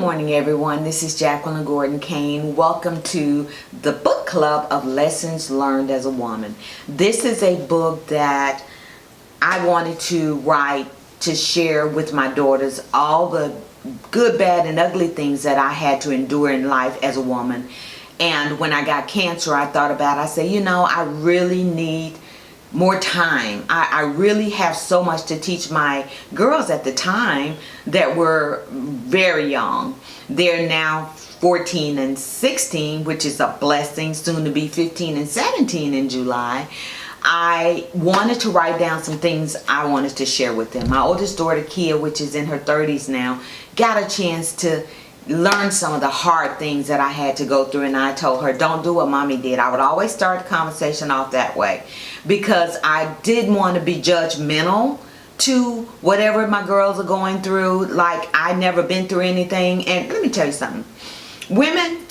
morning, everyone. This is Jacqueline Gordon Kane. Welcome to the book club of Lessons Learned as a Woman. This is a book that I wanted to write to share with my daughters all the good, bad, and ugly things that I had to endure in life as a woman. And when I got cancer, I thought about it. I said, I really need more time. I really have so much to teach my girls at the time that were very young. They're now 14 and 16, which is a blessing, soon to be 15 and 17 in July. I wanted to write down some things I wanted to share with them. My oldest daughter, Kia, which is in her 30s now, got a chance to learn some of the hard things that I had to go through, and I told her, don't do what mommy did. I would always start the conversation off that way because I didn't want to be judgmental to whatever my girls are going through. Like, I never been through anything. And let me tell you something, women,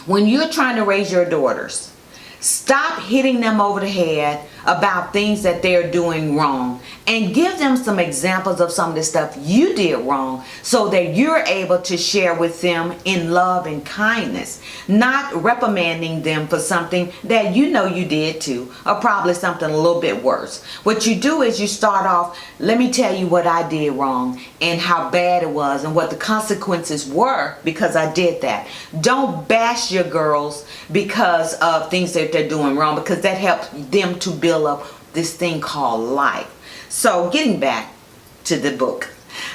when you're trying to raise your daughters, stop hitting them over the head about things that they're doing wrong and give them some examples of some of the stuff you did wrong so that you're able to share with them in love and kindness, not reprimanding them for something that you know you did too, or probably something a little bit worse. What you do is you start off, let me tell you what I did wrong and how bad it was and what the consequences were because I did that. Don't bash your girls because of things that they're doing wrong, because that helps them to build up this thing called life. So getting back to the book.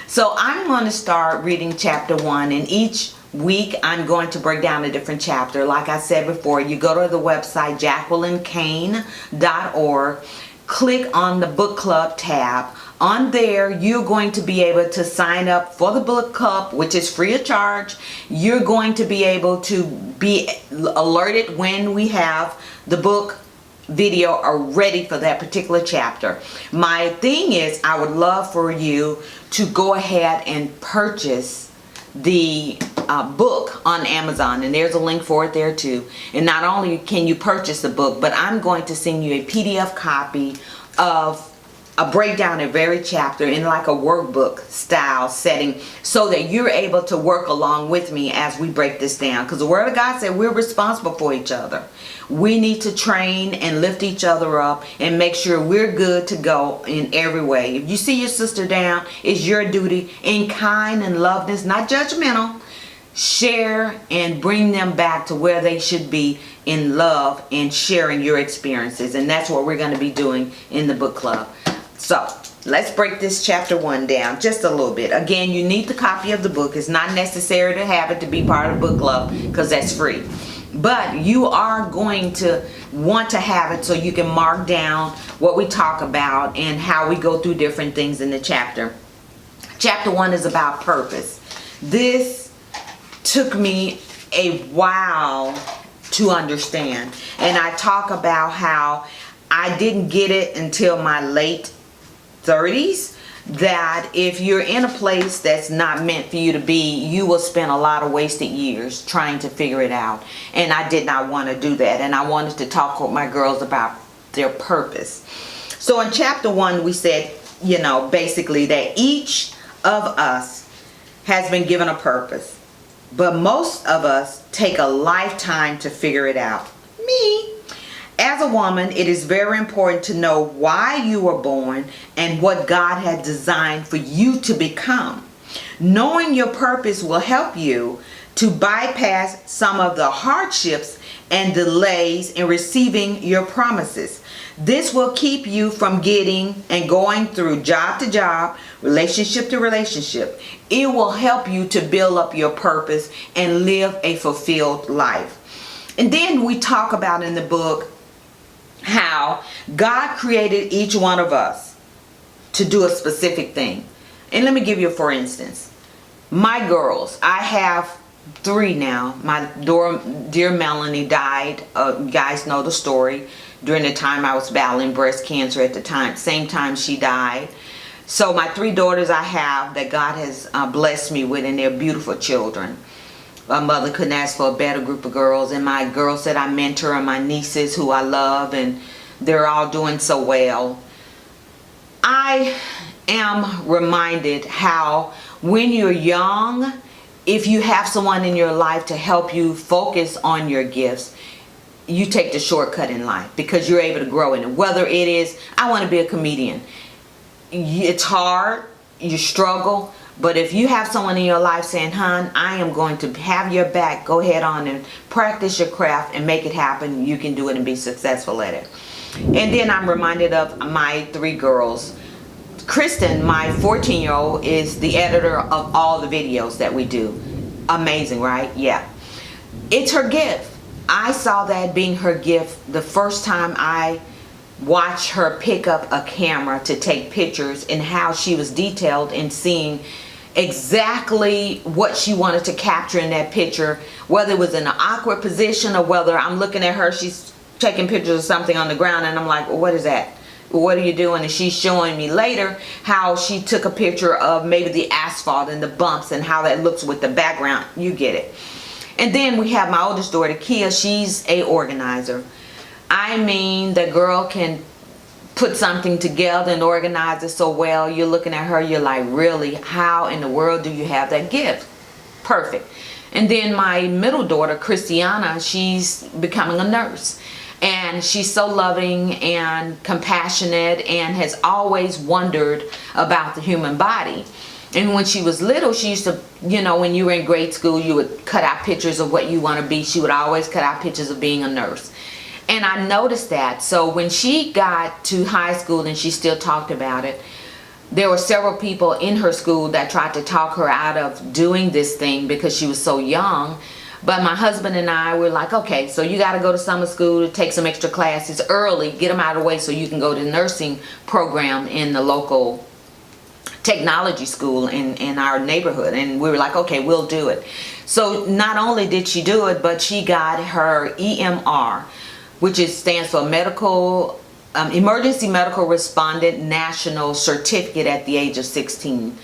So I'm going to start reading chapter 1, and each week I'm going to break down a different chapter. Like I said before, you go to the website jacquelinekane.org, click on the book club tab. On there, you're going to be able to sign up for the book club, which is free of charge. You're going to be able to be alerted when we have the book video are ready for that particular chapter. My thing is, I would love for you to go ahead and purchase the book on Amazon, and there's a link for it there too. And not only can you purchase the book, but I'm going to send you a PDF copy of a breakdown of every chapter in like a workbook style setting so that you're able to work along with me as we break this down, because the Word of God said we're responsible for each other. We need to train and lift each other up and make sure we're good to go in every way. If you see your sister down, it's your duty in kind and loveness, not judgmental. Share and bring them back to where they should be in love and sharing your experiences. And that's what we're going to be doing in the book club. So let's break this chapter 1 down just a little bit. Again, you need the copy of the book. It's not necessary to have it to be part of the book club because that's free. But you are going to want to have it so you can mark down what we talk about and how we go through different things in the chapter. Chapter 1 is about purpose. This took me a while to understand. And I talk about how I didn't get it until my late 30s, that if you're in a place that's not meant for you to be, you will spend a lot of wasted years trying to figure it out. And I did not want to do that. And I wanted to talk with my girls about their purpose. So in chapter 1, we said, basically that each of us has been given a purpose, but most of us take a lifetime to figure it out. Me. As a woman, it is very important to know why you were born and what God had designed for you to become. Knowing your purpose will help you to bypass some of the hardships and delays in receiving your promises. This will keep you from getting and going through job to job, relationship to relationship. It will help you to build up your purpose and live a fulfilled life. And then we talk about in the book how God created each one of us to do a specific thing. And let me give you, for instance, my girls. I have 3 now. My dear Melanie died. You guys know the story. During the time I was battling breast cancer at the time, same time she died. So my 3 daughters I have that God has blessed me with, and they're beautiful children. My mother couldn't ask for a better group of girls, and my girls that I mentor are my nieces who I love, and they're all doing so well. I am reminded how when you're young, if you have someone in your life to help you focus on your gifts, you take the shortcut in life because you're able to grow in it. Whether it is, I want to be a comedian. It's hard, you struggle, but if you have someone in your life saying, hon, I am going to have your back, go ahead on and practice your craft and make it happen, you can do it and be successful at it. And then I'm reminded of my 3 girls. Kristen, my 14-year-old, is the editor of all the videos that we do. Amazing, right? Yeah. It's her gift. I saw that being her gift the first time I watched her pick up a camera to take pictures, and how she was detailed in seeing exactly what she wanted to capture in that picture, whether it was in an awkward position or whether I'm looking at her, she's taking pictures of something on the ground and I'm like, well, what is that? What are you doing? And she's showing me later how she took a picture of maybe the asphalt and the bumps and how that looks with the background. You get it. And then we have my oldest daughter, Kia. She's a organizer. I mean, the girl can put something together and organize it so well. You're looking at her, you're like, really? How in the world do you have that gift? Perfect. And then my middle daughter, Christiana, she's becoming a nurse. And she's so loving and compassionate and has always wondered about the human body. And when she was little, she used to, you know, when you were in grade school, you would cut out pictures of what you want to be. She would always cut out pictures of being a nurse. And I noticed that. So when she got to high school and she still talked about it, there were several people in her school that tried to talk her out of doing this thing because she was so young. But my husband and I were like, okay, so you got to go to summer school, take some extra classes early, get them out of the way so you can go to the nursing program in the local technology school in our neighborhood. And we were like, okay, we'll do it. So not only did she do it, but she got her EMR, which stands for Emergency Medical Respondent National Certificate at the age of 16.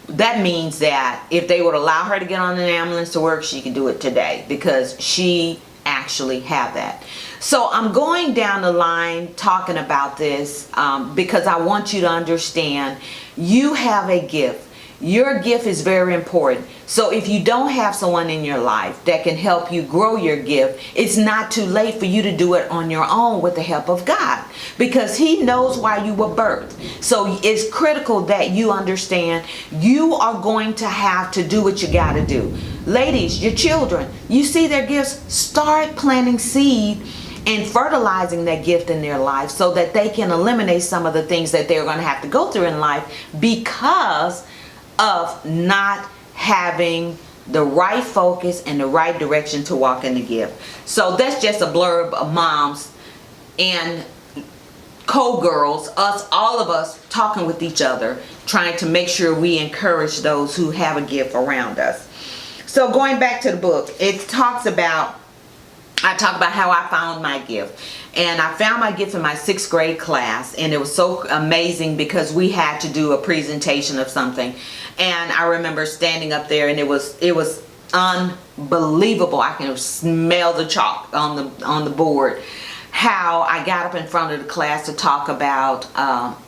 That means that if they would allow her to get on an ambulance to work, she could do it today because she actually had that. So I'm going down the line talking about this because I want you to understand you have a gift. Your gift is very important. So if you don't have someone in your life that can help you grow your gift, it's not too late for you to do it on your own with the help of God, because He knows why you were birthed. So it's critical that you understand you are going to have to do what you got to do. Ladies, your children, you see their gifts, start planting seed and fertilizing that gift in their life so that they can eliminate some of the things that they're going to have to go through in life because of not having the right focus and the right direction to walk in the gift. So that's just a blurb of moms and co-girls, all of us talking with each other, trying to make sure we encourage those who have a gift around us. So going back to the book, it talks about, I talk about how I found my gift. And I found my gift in my 6th grade class, and it was so amazing because we had to do a presentation of something. And I remember standing up there, and it was unbelievable. I can smell the chalk on the board. How I got up in front of the class to talk about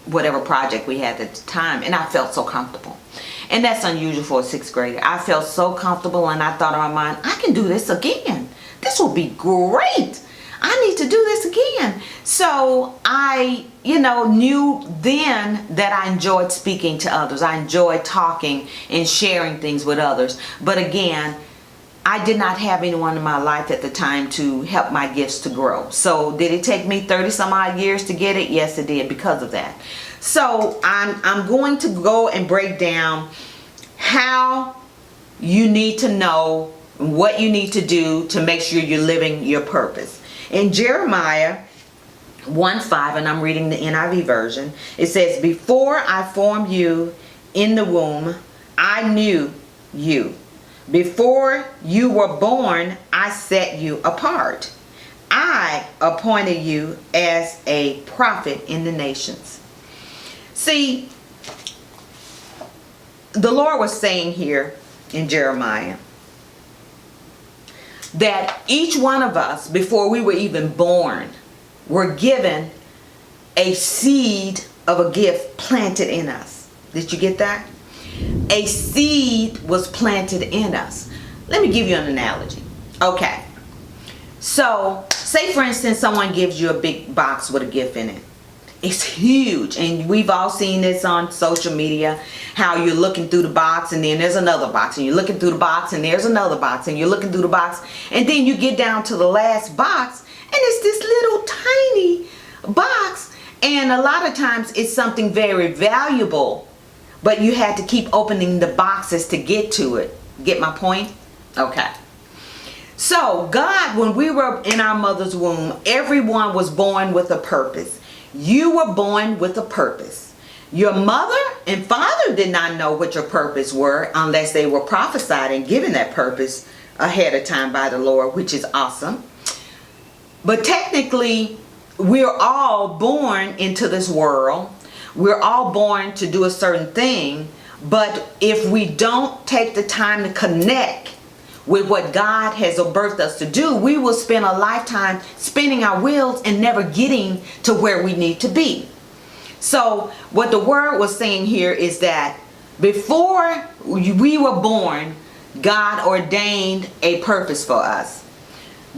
whatever project we had at the time, and I felt so comfortable. And that's unusual for a 6th grader. I felt so comfortable, and I thought in my mind, I can do this again. This will be great. I need to do this again. So I, knew then that I enjoyed speaking to others. I enjoyed talking and sharing things with others. But again, I did not have anyone in my life at the time to help my gifts to grow. So did it take me 30 some odd years to get it? Yes, it did, because of that. So I'm going to go and break down how you need to know what you need to do to make sure you're living your purpose. In Jeremiah 1:5, and I'm reading the NIV version, it says, "Before I formed you in the womb, I knew you. Before you were born, I set you apart. I appointed you as a prophet in the nations." See, the Lord was saying here in Jeremiah that each one of us, before we were even born, were given a seed of a gift planted in us. Did you get that? A seed was planted in us. Let me give you an analogy. Okay. So, say for instance, someone gives you a big box with a gift in it. It's huge, and we've all seen this on social media, how you're looking through the box and then there's another box, and you're looking through the box and there's another box, and you're looking through the box, and then you get down to the last box and it's this little tiny box, and a lot of times it's something very valuable, but you had to keep opening the boxes to get to it. Get my point? Okay. So God, when we were in our mother's womb, everyone was born with a purpose. You were born with a purpose. Your mother and father did not know what your purpose were unless they were prophesied and given that purpose ahead of time by the Lord, which is awesome. But technically, we're all born into this world. We're all born to do a certain thing. But if we don't take the time to connect with what God has birthed us to do, we will spend a lifetime spinning our wheels and never getting to where we need to be. So what the word was saying here is that before we were born, God ordained a purpose for us.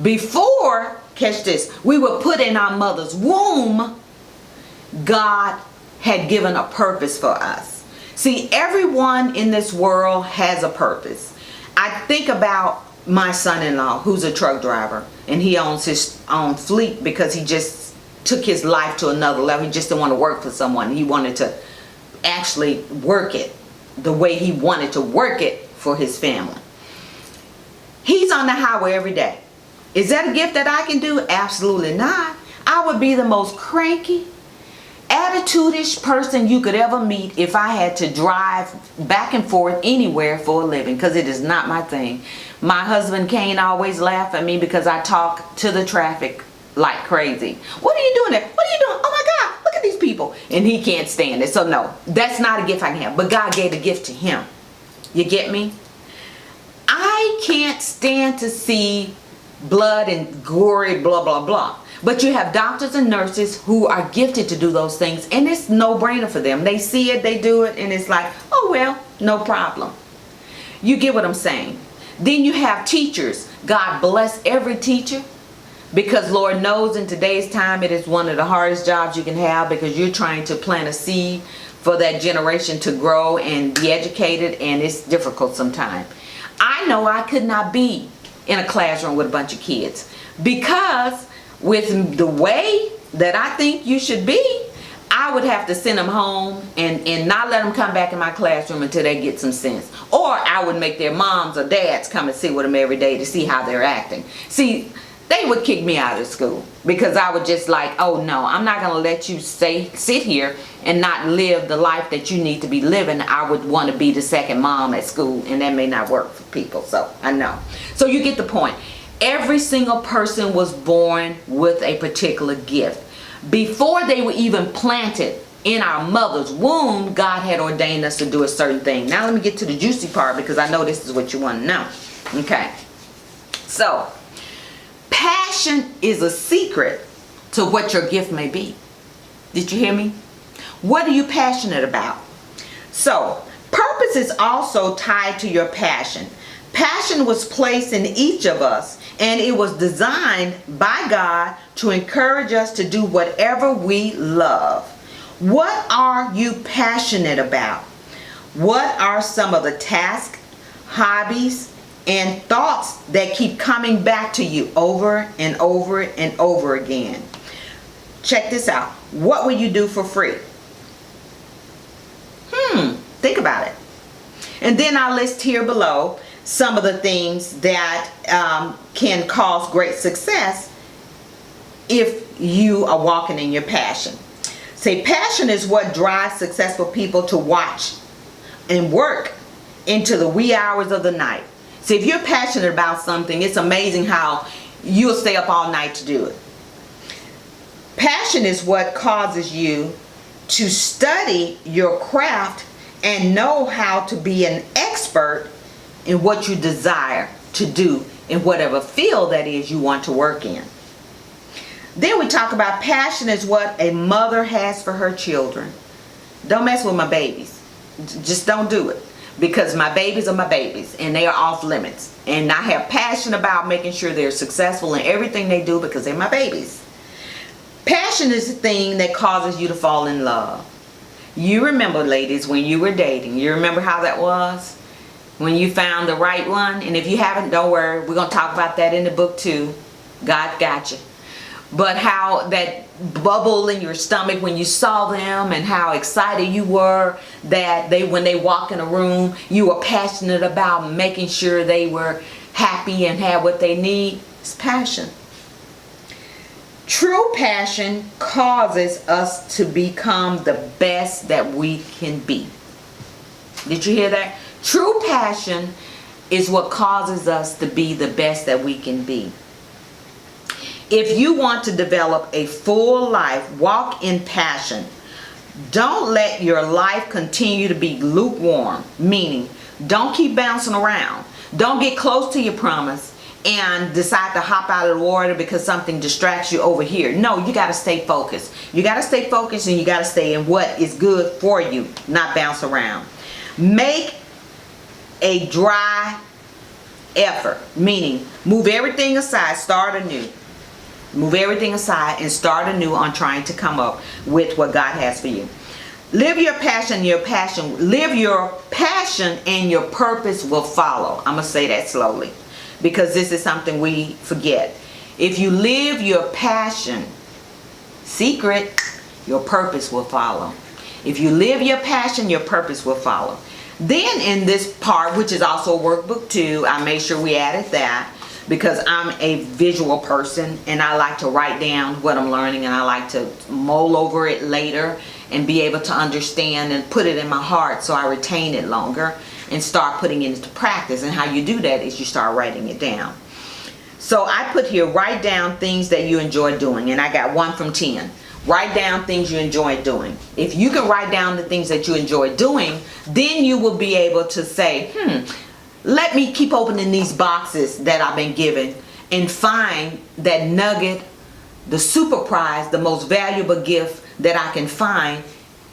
Before, catch this, we were put in our mother's womb, God had given a purpose for us. See, everyone in this world has a purpose. I think about my son-in-law, who's a truck driver, and he owns his own fleet because he just took his life to another level. He just didn't want to work for someone. He wanted to actually work it the way he wanted to work it for his family. He's on the highway every day. Is that a gift that I can do? Absolutely not. I would be the most cranky, attitude-ish person you could ever meet if I had to drive back and forth anywhere for a living, because it is not my thing. My husband Kane always laugh at me because I talk to the traffic like crazy. What are you doing there? What are you doing? Oh my God, look at these people. And he can't stand it. So no, that's not a gift I can have. But God gave a gift to him. You get me? I can't stand to see blood and gory blah blah blah. But you have doctors and nurses who are gifted to do those things, and it's no brainer for them. They see it, they do it, and it's like, oh well, no problem. You get what I'm saying? Then you have teachers. God bless every teacher, because Lord knows in today's time it is one of the hardest jobs you can have, because you're trying to plant a seed for that generation to grow and be educated, and it's difficult sometimes. I know I could not be in a classroom with a bunch of kids, because with the way that I think you should be, I would have to send them home and not let them come back in my classroom until they get some sense. Or I would make their moms or dads come and sit with them every day to see how they're acting. See, they would kick me out of school because I would just like, oh no, I'm not going to let you sit here and not live the life that you need to be living. I would want to be the second mom at school, and that may not work for people. So I know. So you get the point. Every single person was born with a particular gift. Before they were even planted in our mother's womb, God had ordained us to do a certain thing. Now let me get to the juicy part, because I know this is what you want to know. Okay. So, passion is a secret to what your gift may be. Did you hear me? What are you passionate about? So, purpose is also tied to your passion. Passion was placed in each of us, and it was designed by God to encourage us to do whatever we love. What are you passionate about? What are some of the tasks, hobbies, and thoughts that keep coming back to you over and over and over again? Check this out. What will you do for free? Think about it. And then I'll list here below some of the things that can cause great success if you are walking in your passion. Say, passion is what drives successful people to watch and work into the wee hours of the night. See, if you're passionate about something, it's amazing how you'll stay up all night to do it. Passion is what causes you to study your craft and know how to be an expert in what you desire to do in whatever field that is you want to work in. Then we talk about passion is what a mother has for her children. Don't mess with my babies. Just don't do it. because my babies are my babies and they are off limits. And I have passion about making sure they're successful in everything they do because they're my babies. Passion is the thing that causes you to fall in love. You remember, ladies, when you were dating, you remember how that was? When you found the right one? And if you haven't, don't worry. We're going to talk about that in the book too. God got you. But how that bubble in your stomach when you saw them, and how excited you were that when they walk in a room, you were passionate about making sure they were happy and had what they need. It's passion. True passion causes us to become the best that we can be. Did you hear that? True passion is what causes us to be the best that we can be. If you want to develop a full life, walk in passion. Don't let your life continue to be lukewarm, meaning don't keep bouncing around. Don't get close to your promise and decide to hop out of the water because something distracts you over here. No, you got to stay focused. You got to stay focused, and you got to stay in what is good for you, not bounce around. Make a dry effort, meaning move everything aside, start anew. Move everything aside and start anew on trying to come up with what God has for you. Live your passion, live your passion, and your purpose will follow. I'm going to say that slowly because this is something we forget. If you live your passion, secret, your purpose will follow. If you live your passion, your purpose will follow. Then in this part, which is also workbook 2, I made sure we added that, because I'm a visual person and I like to write down what I'm learning, and I like to mull over it later and be able to understand and put it in my heart so I retain it longer and start putting it into practice. And how you do that is you start writing it down. So I put here, write down things that you enjoy doing, and I got 1 from 10. Write down things you enjoy doing. If you can write down the things that you enjoy doing, then you will be able to say, let me keep opening these boxes that I've been given and find that nugget, the super prize, the most valuable gift that I can find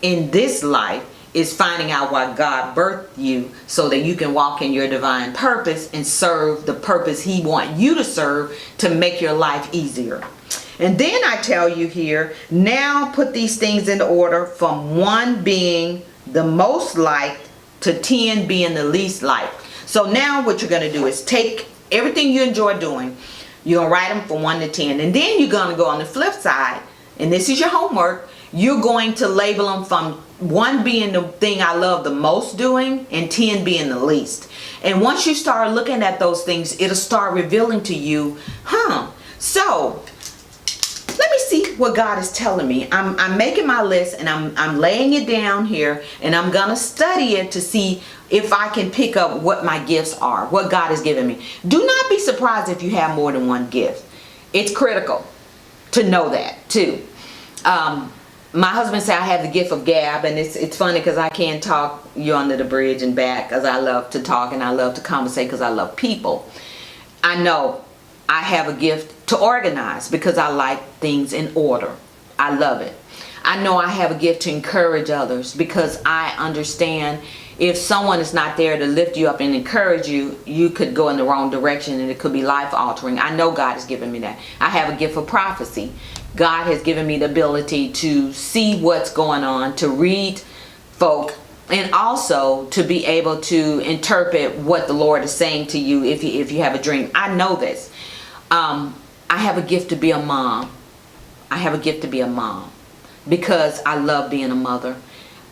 in this life is finding out why God birthed you, so that you can walk in your divine purpose and serve the purpose He wants you to serve to make your life easier. And then I tell you here, now put these things in order, from 1 being the most liked to 10 being the least liked. So now what you're going to do is take everything you enjoy doing, you're going to write them from 1 to 10, and then you're going to go on the flip side, and this is your homework, you're going to label them from 1 being the thing I love the most doing and 10 being the least. And once you start looking at those things, it'll start revealing to you, so let me see what God is telling me. I'm making my list, and I'm laying it down here, and I'm gonna study it to see if I can pick up what my gifts are, what God has given me. Do not be surprised if you have more than 1 gift. It's critical to know that too. My husband said I have the gift of gab, and it's funny because I can't talk you under the bridge and back, because I love to talk and I love to conversate because I love people. I know I have a gift to organize because I like things in order. I love it. I know I have a gift to encourage others because I understand if someone is not there to lift you up and encourage you, you could go in the wrong direction and it could be life altering. I know God has given me that. I have a gift for prophecy. God has given me the ability to see what's going on, to read folk, and also to be able to interpret what the Lord is saying to you if you have a dream. I know this. I have a gift to be a mom. I have a gift to be a mom because I love being a mother.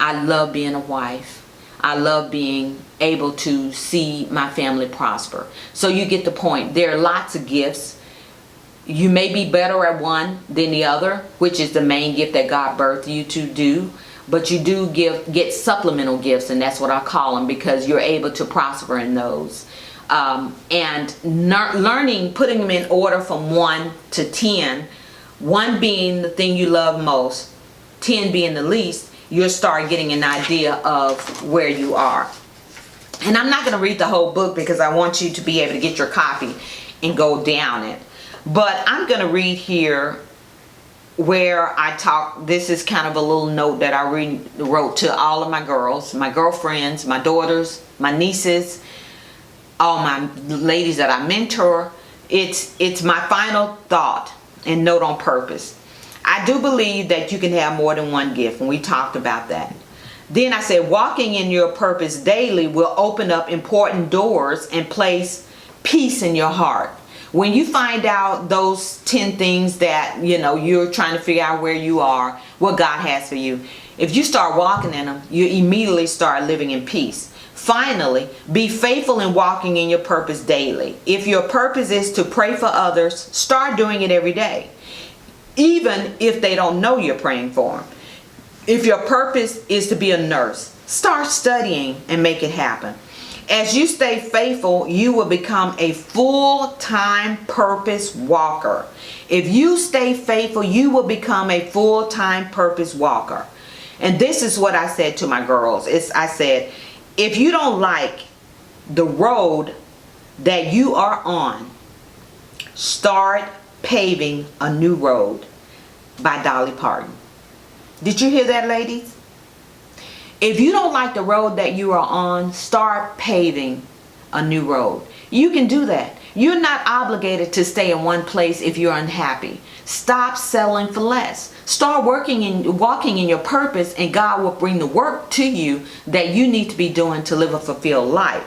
I love being a wife. I love being able to see my family prosper. So you get the point. There are lots of gifts. You may be better at one than the other, which is the main gift that God birthed you to do. But you do get supplemental gifts, and that's what I call them, because you're able to prosper in those. And learning, putting them in order from 1 to 10, 1 being the thing you love most, 10 being the least, you'll start getting an idea of where you are. And I'm not going to read the whole book because I want you to be able to get your copy and go down it. But I'm going to read here where I talk. This is kind of a little note that I wrote to all of my girls, my girlfriends, my daughters, my nieces, all my ladies that I mentor. It's my final thought and note on purpose. I do believe that you can have more than one gift, and we talked about that. Then I said, walking in your purpose daily will open up important doors and place peace in your heart. When you find out those 10 things that, you're trying to figure out where you are, what God has for you, if you start walking in them, you immediately start living in peace. Finally, be faithful in walking in your purpose daily. If your purpose is to pray for others, start doing it every day, even if they don't know you're praying for them. If your purpose is to be a nurse, start studying and make it happen. As you stay faithful, you will become a full-time purpose walker. If you stay faithful, you will become a full-time purpose walker. And this is what I said to my girls. I said, if you don't like the road that you are on, start paving a new road, by Dolly Parton. Did you hear that, ladies? If you don't like the road that you are on, start paving a new road. You can do that. You're not obligated to stay in one place if you're unhappy. Stop settling for less. Start walking in your purpose, and God will bring the work to you that you need to be doing to live a fulfilled life.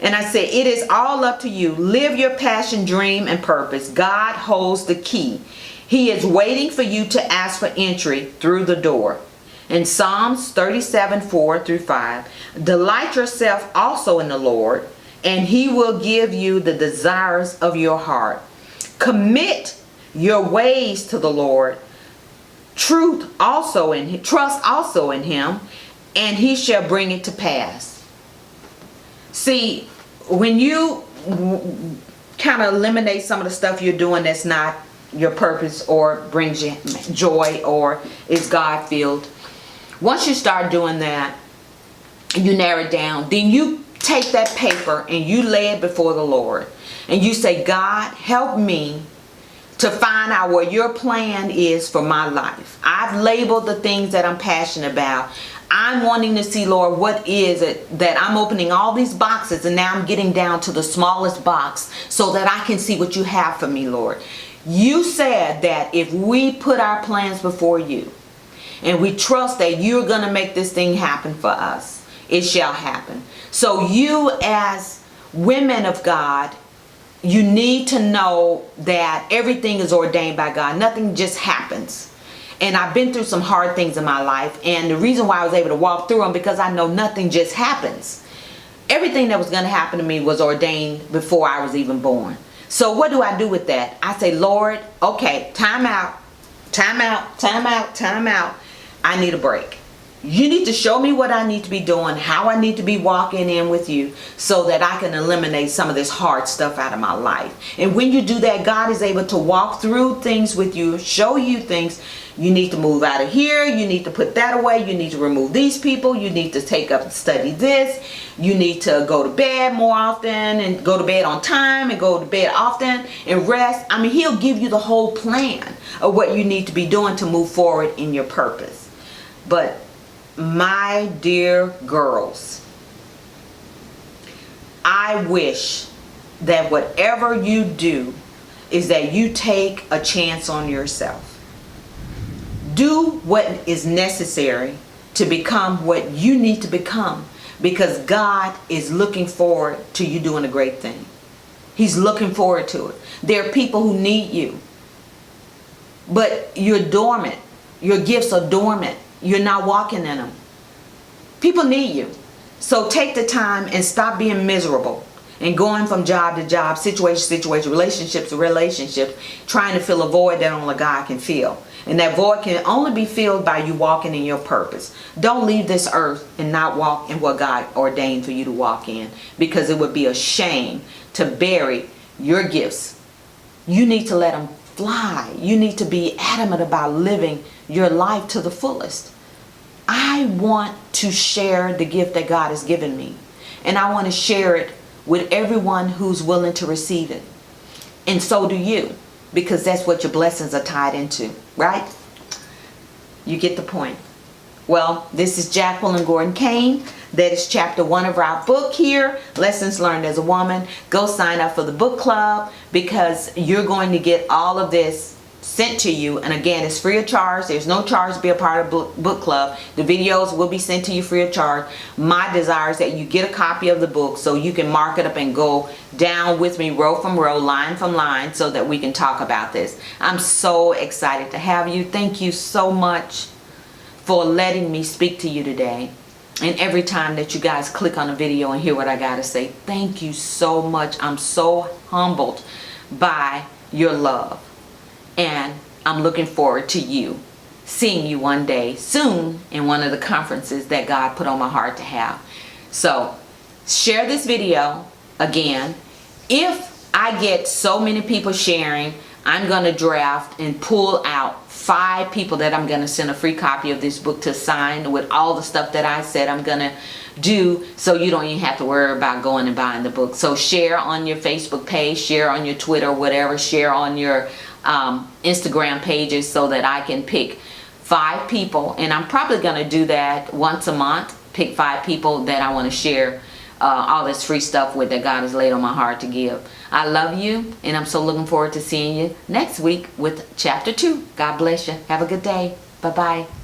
And I said, it is all up to you. Live your passion, dream, and purpose. God holds the key. He is waiting for you to ask for entry through the door. In Psalms 37:4-5, delight yourself also in the Lord, and He will give you the desires of your heart. Commit your ways to the Lord. Trust also in Him, and He shall bring it to pass. See, when you kind of eliminate some of the stuff you're doing that's not your purpose or brings you joy or is God-filled, once you start doing that, you narrow it down, then you take that paper and you lay it before the Lord. And you say, God, help me to find out what your plan is for my life. I've labeled the things that I'm passionate about. I'm wanting to see, Lord, what is it that I'm opening all these boxes, and now I'm getting down to the smallest box so that I can see what you have for me, Lord. You said that if we put our plans before you, and we trust that you're going to make this thing happen for us, it shall happen. So you, as women of God, you need to know that everything is ordained by God. Nothing just happens. And I've been through some hard things in my life. And the reason why I was able to walk through them, because I know nothing just happens. Everything that was going to happen to me was ordained before I was even born. So what do I do with that? I say, Lord, okay, time out, time out, time out, time out. I need a break. You need to show me what I need to be doing, how I need to be walking in with you, so that I can eliminate some of this hard stuff out of my life. And when you do that, God is able to walk through things with you, show you things. You need to move out of here. You need to put that away. You need to remove these people. You need to take up and study this. You need to go to bed more often and go to bed on time and go to bed often and rest. I mean, He'll give you the whole plan of what you need to be doing to move forward in your purpose. But my dear girls, I wish that whatever you do is that you take a chance on yourself. Do what is necessary to become what you need to become, because God is looking forward to you doing a great thing. He's looking forward to it. There are people who need you, but you're dormant. Your gifts are dormant. You're not walking in them. People need you. So take the time and stop being miserable and going from job to job, situation to situation, relationships to relationships, trying to fill a void that only God can fill. And that void can only be filled by you walking in your purpose. Don't leave this earth and not walk in what God ordained for you to walk in, because it would be a shame to bury your gifts. You need to let them fly. You need to be adamant about living your life to the fullest. I want to share the gift that God has given me, and I want to share it with everyone who's willing to receive it. And so do you. because that's what your blessings are tied into, right? You get the point. Well, this is Jacqueline Gordon Kane. That is chapter 1 of our book here, Lessons Learned as a Woman. Go sign up for the book club, because you're going to get all of this sent to you. And again, it's free of charge. There's no charge to be a part of book club. The videos will be sent to you free of charge. My desire is that you get a copy of the book so you can mark it up and go down with me row from row, line from line, so that we can talk about this. I'm so excited to have you. Thank you so much for letting me speak to you today. And every time that you guys click on a video and hear what I gotta say, thank you so much. I'm so humbled by your love. And I'm looking forward to seeing you one day soon in one of the conferences that God put on my heart to have. So share this video again. If I get so many people sharing, I'm going to draft and pull out 5 people that I'm going to send a free copy of this book to sign with all the stuff that I said I'm going to do, so you don't even have to worry about going and buying the book. So share on your Facebook page, share on your Twitter, whatever, share on your Instagram pages, so that I can pick 5 people. And I'm probably going to do that once a month, pick 5 people that I want to share all this free stuff with, that God has laid on my heart to give. I love you, and I'm so looking forward to seeing you next week with chapter 2. God bless you. Have a good day. Bye-bye.